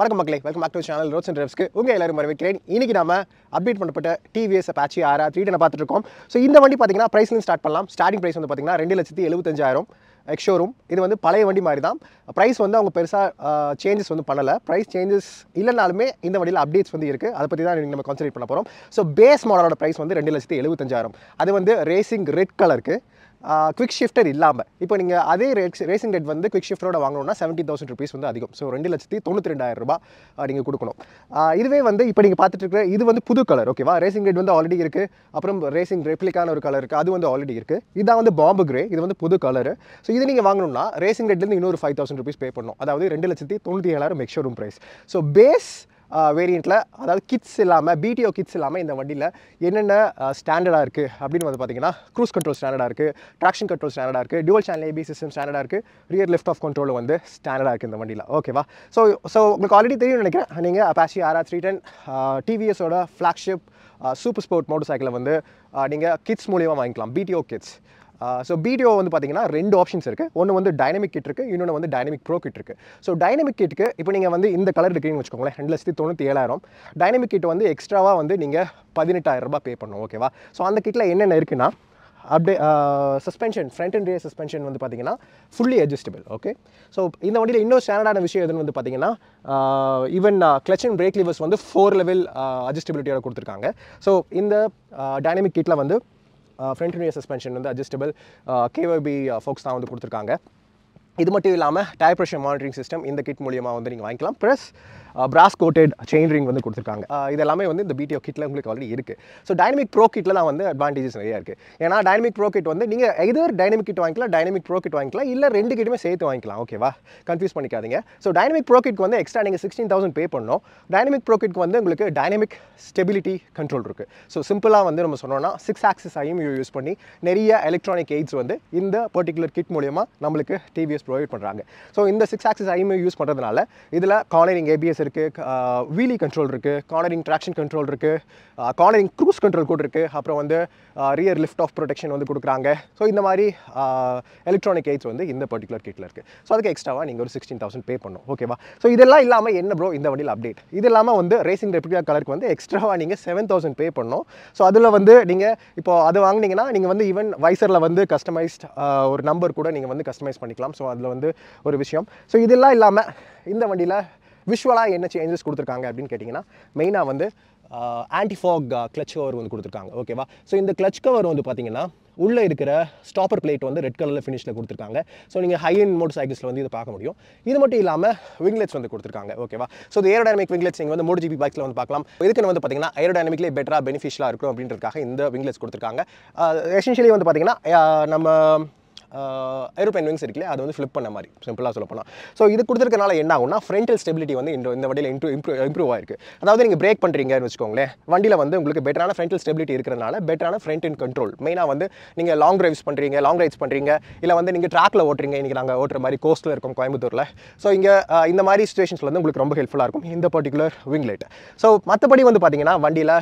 வணக்கம் மக்களே, welcome back to channel Roads and டிரைவ்ஸ்க்கு உங்கள் எல்லாரும் வரவேற்கிறேன். இன்றைக்கி நம்ம அப்டேட் பண்ணப்பட்ட டிவிஎஸ் அப்பாச்சி RR 310 பார்த்துட்டு இருக்கோம். ஸோ இந்த வண்டி பார்த்தீங்கன்னா ப்ரைஸ்லேருந்து ஸ்டார்ட் பண்ணலாம். ஸ்டார்டிங் ப்ரைஸ் வந்து பார்த்தீங்கன்னா 2,75,000 எக்ஸ்ஷோரூம். இது வந்து பழைய வண்டி மாதிரி தான். ப்ரைஸ் வந்து அவங்க பெருசாக சேஞ்சஸ் வந்து பண்ணலை. ப்ரைஸ் சேஞ்சஸ் இல்லைனாலுமே இந்த வண்டியில் அப்டேட்ஸ் வந்து இருக்குது. அதை பற்றி தான் நம்ம கான்சன்ட்ரேட் பண்ண போகிறோம். ஸோ பேஸ் மாடலோட ப்ரைஸ் வந்து 2,75,000. அது வந்து ரேசிங் ரெட் கலருக்கு குவிக் ஷிஃப்டர் இல்லாமல். இப்போ நீங்கள் அதே ரேசிங் ரெட் வந்து குவிக் ஷிஃப்டரோட வாங்கணும்னா 70,000 rupees வந்து அதிகம். ஸோ 2,92,000 ரூபாய் நீங்கள் கொடுக்கணும். இதுவே வந்து இப்போ நீங்கள் பார்த்துட்டு இருக்கிற இது வந்து புது கலர், ஓகேவா? ரேசிங் ரெட் வந்து ஆல்ரெடி இருக்குது. அப்புறம் ரேசிங் ரெப்ளிக்கான ஒரு கலர் இருக்குது, அது வந்து ஆல்ரெடி இருக்குது. இதான் வந்து பாம்பு கிரே, இது வந்து புது கலர். ஸோ இது நீங்கள் வாங்கணும்னா ரேசிங் ரெட்லேருந்து இன்னொரு 5,000 rupees பே பண்ணணும். அதாவது 2,97,000 எக்ஸ்ஷோரூம் ப்ரைஸ். ஸோ பேஸ் வேரியண்ட்டில், அதாவது கிட்ஸ் இல்லாமல், பிடிஓ கிட்ஸ் இல்லாமல் இந்த வண்டியில் என்னென்ன ஸ்டாண்டர்டாக இருக்குது அப்படின்னு வந்து பார்த்தீங்கன்னா, க்ரூஸ் கண்ட்ரோல் ஸ்டாண்டர்டாக இருக்குது, ட்ராக்ஷன் கண்ட்ரோல் ஸ்டாண்டர்டாக இருக்குது, டுவல் சேனல் ஏபி சிஸ்டம் ஸ்டாண்டர்டாக இருக்குது, ரியர் லிஃப்ட் ஆஃப் கண்ட்ரோல் வந்து ஸ்டாண்டர்டாக இருக்குது இந்த வண்டியில், ஓகேவா? ஸோ உங்களுக்கு ஆல்ரெடி தெரியும்னு நினைக்கிறேன். நீங்கள் அப்பாச்சி RR 310 டிவிஎஸோட ஃப்ளாக்ஷிப் சூப்பர் ஸ்போர்ட் மோட்டர் சைக்கிளை வந்து நீங்கள் கிட்ஸ் மூலியமாக வாங்கிக்கலாம், பிடிஓ கிட்ஸ். ஸோ பிடிஓ வந்து பார்த்தீங்கன்னா 2 ஆப்ஷன்ஸ் இருக்குது. ஒன்று வந்து டைனமிக் கிட் இருக்குது, இன்னொன்று வந்து டைனமிக் ப்ரோ கிட் இருக்குது. ஸோ டைனமிக் கிட்டுக்கு இப்போ நீங்கள் வந்து இந்த கலர் எடுக்கிறீங்கன்னு வச்சுக்கோங்களேன், 2,97,000. டைனமிக் கிட் வந்து எக்ஸ்ட்ராவாக வந்து நீங்கள் 18,000 ரூபாய் பே பண்ணணும், ஓகேவா? ஸோ அந்த கிட்டில் என்னென்ன இருக்குன்னா, அப்படியே suspension, front and rear suspension வந்து பார்த்தீங்கன்னா ஃபுல்லி அட்ஜஸ்டபிள், ஓகே? ஸோ இந்த வண்டியில் இன்னொரு ஸ்டாண்டர்டான விஷயம் எதுன்னு வந்து பார்த்தீங்கன்னா, even clutch and break levers வந்து 4 லெவல் அட்ஜஸ்டபிலிட்டியோட கொடுத்துருக்காங்க. ஸோ இந்த டைனமிக் கிட்டில் வந்து ஃப்ரண்ட் ரியர் சஸ்பென்ஷன் வந்து அட்ஜஸ்டபிள் KYB ஃபோக்ஸ் தான் வந்து கொடுத்துருக்காங்க. இது மட்டும் இல்லாமல் டயர் ப்ரெஷர் மானிட்டரிங் சிஸ்டம் இந்த கிட் மூலியமாக வந்து நீங்கள் வாங்கிக்கலாம். ப்ளஸ் பிராஸ் கோட்டட் செயின் ரிங் வந்து கொடுத்துருக்காங்க. இது எல்லாமே வந்து இந்த பிடிஓ கிட்டில் உங்களுக்கு ஆல்ரெடி இருக்குது. ஸோ டைனமிக் ப்ரோ கிட்டில் தான் வந்து அட்வான்டேஜஸ் நிறையா இருக்குது. ஏன்னா டைனமிக் ப்ரோ கிட் வந்து நீங்கள் எதர் டைனமிக் கிட் வாங்கிக்கலாம், டைனமிக் ப்ரோ கிட் வாங்கிக்கலாம், இல்லை 2 கிட்டுமே சேர்த்து வாங்கிக்கலாம், ஓகேவா? கன்ஃபியூஸ் பண்ணிக்காதீங்க. ஸோ டைனமிக் ப்ரோ கிட்க்கு வந்து எக்ஸ்ட்ரா நீங்கள் 16,000 பே பண்ணணும். டைனமிக் ப்ரோ கிட்க்கு வந்து உங்களுக்கு டைனமிக் ஸ்டெபிலிட்டி கண்ட்ரோல் இருக்குது. ஸோ சிம்பிளாக வந்து நம்ம சொன்னோம்னா 6 axis IMU யூஸ் பண்ணி நிறைய எலக்ட்ரானிக் எய்ட்ஸ் வந்து இந்த பர்டிகுலர் கிட் மூலியமாக நம்மளுக்கு டிவிஎஸ் ப்ரொவைட் பண்ணுறாங்க. ஸோ இந்த 6 axis IMU யூஸ் பண்ணுறதுனால இதில் கார்னரிங் ABS இருக்குது, வீலி கண்ட்ரோல் இருக்குது, கார்னரிங் ட்ராக்ஷன் கண்ட்ரோல் இருக்குது, கார்னரிங் க்ரூஸ் கண்ட்ரோல் கூட இருக்குது, அப்புறம் வந்து ரியர் லிஃப்ட் ஆஃப் ப்ரொடெக்ஷன் வந்து கொடுக்குறாங்க. ஸோ இந்த மாதிரி எலக்ட்ரானிக் எய்ட்ஸ் வந்து இந்த பர்டிகுலர் கிட்டில் இருக்குது. ஸோ அதுக்கு எக்ஸ்ட்ராவாக நீங்கள் ஒரு 16,000 பே பண்ணணும், ஓகேவா? ஸோ இதெல்லாம் இல்லாமல் என்ன ப்ரோ இந்த வண்டியில் அப்டேட்? இது இல்லாமல் வந்து ரேசிங் ரெப்ளிகா கலருக்கு வந்து எக்ஸ்ட்ராவாக நீங்கள் 7,000 பே பண்ணணும். ஸோ அதில் வந்து நீங்கள் இப்போ அது வாங்கினீங்கன்னா நீங்கள் வந்து ஈவன் வைசரில் வந்து கஸ்டமைஸ்ட் ஒரு நம்பர் கூட நீங்கள் வந்து கஸ்டமைஸ் பண்ணிக்கலாம். ஸோ அதில் வந்து ஒரு விஷயம். ஸோ இதெல்லாம் இல்லாமல் இந்த வண்டியில் விஷுவலாக என்ன சேஞ்சஸ் கொடுத்துருக்காங்க அப்படின்னு கேட்டிங்கன்னா, மெயினாக வந்து ஆன்டிஃபாக் கிளச் கவர் வந்து கொடுத்துருக்காங்க, ஓகேவா? ஸோ இந்த கிளச் கவர் வந்து பார்த்தீங்கன்னா உள்ளே இருக்கிற ஸ்டாப்பர் பிளேட் வந்து ரெட் கலரில் ஃபினிஷில் கொடுத்துருக்காங்க. ஸோ நீங்கள் ஹை அண்ட் மோட்டர் சைக்கிள்ஸில் வந்து இதை பார்க்க முடியும். இது மட்டும் இல்லாமல் விங்லெட்ஸ் வந்து கொடுத்துருக்காங்க, ஓகேவா? ஸோ இந்த ஏரோடைனமிக் விங்லெட்ஸ் நீங்கள் வந்து MotoGP பைக்ஸில் வந்து பார்க்கலாம். இதுக்குன்னு வந்து பார்த்தீங்கன்னா ஏரோடைனமிக்லேயே பெட்டராக பெனிஃபிஷியலாக இருக்கும் அப்படின்றதுக்காக இந்த விங்லெட்ஸ் கொடுத்துருக்காங்க. எசென்ஷியலி வந்து பார்த்தீங்கன்னா நம்ம ஏரோப்ளேன் விங்ஸ் இருக்குல்ல, அது வந்து ஃப்ளிப் பண்ண மாதிரி சிம்பிளாக சொல்ல போனால். ஸோ இது கொடுத்துருக்கனால என்ன ஆகும்னா, ஃப்ரண்டல் ஸ்டெபிலிட்டி வந்து இந்த வண்டியில் இம்ப்ரூவ் ஆயிருக்கு. அதாவது நீங்கள் பிரேக் பண்ணுறீங்கன்னு வச்சுக்கோங்களேன், வண்டியில் வந்து உங்களுக்கு பெட்டரான ஃப்ரண்டல் ஸ்டெபிலிட்டி இருக்கிறதுனால பெட்டரான ஃப்ரண்ட் அண்ட் கண்ட்ரோல். மெயினாக வந்து நீங்கள் லாங் ரைட்ஸ் பண்ணுறீங்க, இல்லை வந்து நீங்கள் ட்ராக்கில் ஓட்டுறீங்க, இன்றைக்கி நாங்கள் ஓட்டுற மாதிரி கோஸ்ட்டில் இருக்கோம் கோயம்புத்தூரில். ஸோ இங்கே இந்த மாதிரி சிச்சுவேஷன்ஸில் வந்து உங்களுக்கு ரொம்ப ஹெல்ப்ஃபுல்லாக இருக்கும் இந்த பர்டிகுலர் விங்லைட். ஸோ மற்றபடி வந்து பார்த்தீங்கன்னா வண்டியில்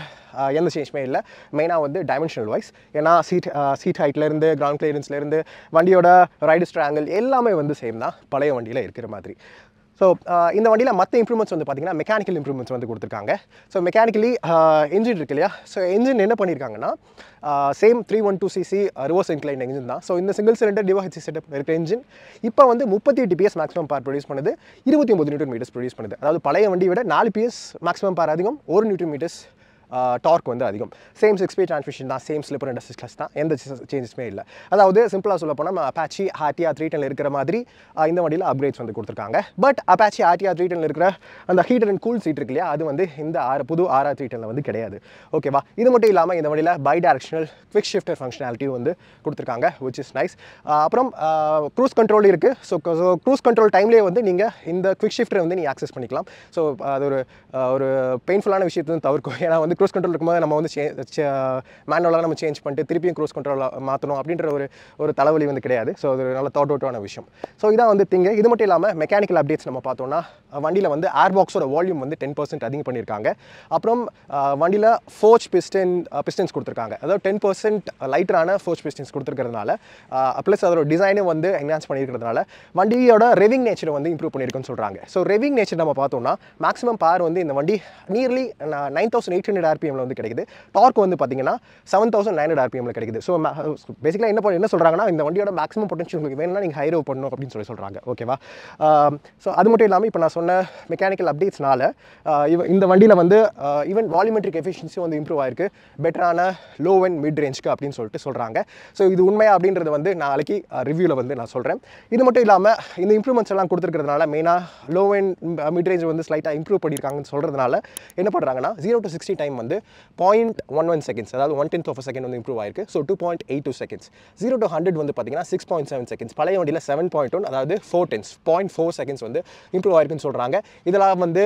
எந்த சேஞ்சுமே இல்லை. மெயினாக வந்து டைமென்ஷனல் வைஸ், ஏன்னா சீட் ஹைட்லேருந்து கிரவுண்ட் கிளியரன்ஸ்லேருந்து வண்டியோட ரைடர் ஆங்கிள் எல்லாமே வந்து சேம் தான் பழைய வண்டியில் இருக்கிற மாதிரி. ஸோ இந்த வண்டியில் மற்ற இம்ப்ரூவ்மெண்ட்ஸ் வந்து பார்த்தீங்கன்னா மெக்கானிக்கல் இம்ப்ரூவ்மெண்ட்ஸ் வந்து கொடுத்துருக்காங்க. ஸோ மெக்கானிக்கலி இன்ஜின் இருக்கு இல்லையா, ஸோ இன்ஜின் என்ன பண்ணியிருக்காங்கன்னா same 312cc reverse incline engine தான். ஸோ இந்த சிங்கிள் சிலிண்டர் டிவோஹெச்சி செட்டப் இருக்கிற இன்ஜின் இப்போ வந்து 38 PS மேக்ஸிமம் பவர் ப்ரொடியூஸ் பண்ணுது, 29 Nm ப்ரொடியூஸ் பண்ணுது. அதாவது பழைய வண்டியை விட 4 PS மேக்ஸிமம் பவர் அதிகம், 1 Nm டார்க் வந்து அதிகம். சேம் 6-speed டிரான்ஸ்மிஷன் தான், same slipper and assist clutch தான், எந்த சேஞ்சஸுமே இல்லை. அதாவது சிம்பிளாக சொல்ல போனால் நம்ம அப்பாச்சி RTR 310 இருக்கிற மாதிரி இந்த வண்டியில் அப்கிரேட்ஸ் வந்து கொடுத்துருக்காங்க. பட் அப்பாச்சி RTR 310 இருக்கிற அந்த ஹீட்டர் அண்ட் கூல் சீட் இருக்கு இல்லையா, அது வந்து இந்த புது RR 310 வந்து கிடையாது, ஓகேவா? இது மட்டும் இல்லாமல் இந்த வண்டியில் பை டைரக்ஷனல் குவிக் ஷிஃப்டர் ஃபங்க்ஷனாலிட்டியும் வந்து கொடுத்துருக்காங்க, விச் இஸ் நைஸ். அப்புறம் க்ரூஸ் கண்ட்ரோல் இருக்குது. ஸோ க்ரூஸ் கண்ட்ரோல் டைம்லேயே வந்து நீங்கள் இந்த குவிக் ஷிஃப்டரை வந்து நீங்கள் ஆக்சஸ் பண்ணிக்கலாம். ஸோ அது ஒரு பெயின்ஃபுல்லான விஷயத்தை தவிர்க்கும். ஏன்னா வந்து க்ரூஸ் கண்ட்ரோல் இருக்கும்போது நம்ம வந்து மேனுவலாக நம்ம சேஞ்ச் பண்ணிட்டு திருப்பியும் க்ரூஸ் கண்ட்ரோல் மாற்றணும் அப்படின்ற ஒரு தலைவலி வந்து கிடையாது. ஸோ அது ஒரு நல்ல தாட் அவுட்டான விஷயம். ஸோ இதான் வந்து திங்கு. இது மட்டும் இல்லாமல் மெக்கானிக்கல் அப்டேட்ஸ் நம்ம பார்த்தோம்னா வண்டியில் வந்து ஏர் பாக்ஸோட வால்யூம் வந்து 10% அதிகம் பண்ணியிருக்காங்க. அப்புறம் வண்டியில் ஃபோர்ஜ் பிஸ்டன்ஸ் கொடுத்துருக்காங்க. அதாவது 10% லைட்டரான ஃபோர்ஜ் பிஸ்டன்ஸ் கொடுத்துருக்கிறதுனால ப்ளஸ் அதோட டிசைனும் வந்து என்ஹான்ஸ் பண்ணியிருக்கிறதுனால வண்டியோட ரெவிங் நேச்சரை வந்து இம்ப்ரூவ் பண்ணியிருக்குன்னு சொல்கிறாங்க. ஸோ ரெவிங் நேச்சர் நம்ம பார்த்தோம்னா மேக்ஸிமம் பவர் வந்து இந்த வண்டி நியர்லி 9800 ஆர்பிஎம்ல வந்து கிடைக்குது. டார்க் வந்து பார்த்தீங்கன்னா 7900 ஆர்பிஎம்ல கிடைக்குது. ஸோ பேசிக்கலாக என்ன சொல்கிறாங்கன்னா இந்த வண்டியோட மேக்ஸிமம் பொட்டன்ஷியல் உங்களுக்கு வேணும்னா நீங்கள் ஹை ரோவ் பண்ணணும் அப்படின்னு சொல்கிறாங்க. ஓகேவா? ஸோ அது மட்டும் இல்லாமல் இப்போ நான் சொன்ன மெக்கானிக்கல் அப்டேட்ஸ்னால இந்த வண்டியில் வந்து ஈவன் வால்யூமெட்ரிக் எஃபிஷியன்சி வந்து இம்ப்ரூவ் ஆயிருக்கு பெட்டரான லோ அண்ட் மிட் ரேஞ்சுக்கு அப்படின்னு சொல்கிறாங்க. ஸோ இது உண்மையா அப்படின்றது வந்து நாளைக்கு ரிவ்யூவில் வந்து நான் சொல்கிறேன். இது மட்டும் இல்லாமல் இந்த இம்ப்ரூவ்மெண்ட்ஸ் எல்லாம் கொடுத்துருக்கிறதுனால மெயினாக லோ அண்ட் மிட் ரேஞ்ச் வந்து ஸ்லைட்டாக இம்ப்ரூவ் பண்ணியிருக்காங்கன்னு சொல்கிறதுனால என்ன பண்ணுறாங்கன்னா 0 to 60 டைம் வந்து 0.11 செகண்ட்ஸ், அதாவது 1/10 of a second வந்து இம்ப்ரூவ் ஆயிருக்கு. So 2.82 seconds. 0 to 100 வந்து பார்த்தீங்கன்னா 6.7 செகண்ட்ஸ். பழைய வண்டியில் 7.1, அதாவது 0.4 செகண்ட்ஸ் வந்து இம்ப்ரூவ் ஆயிருக்குன்னு சொல்கிறாங்க. இதெல்லாம் வந்து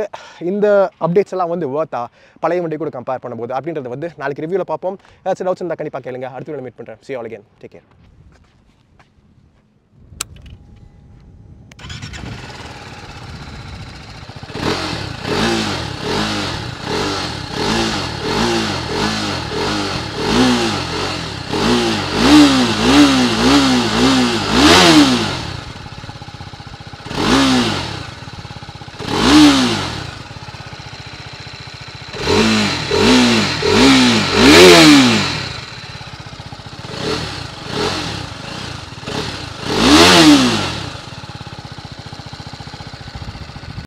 இந்த அப்டேட்ஸ் எல்லாம் வந்து வர்த்தா பழைய வண்டி கூட கம்பேர் பண்ணும்போது அப்படின்றது வந்து நாளைக்கு ரிவ்யூவில் பார்ப்போம். ஏதாச்சும் டவுட்ஸ் இருந்தால் கண்டிப்பாக கேளுங்க. அடுத்த வீடியோவில் மீட் பண்ணுறேன். See you all again. Take care.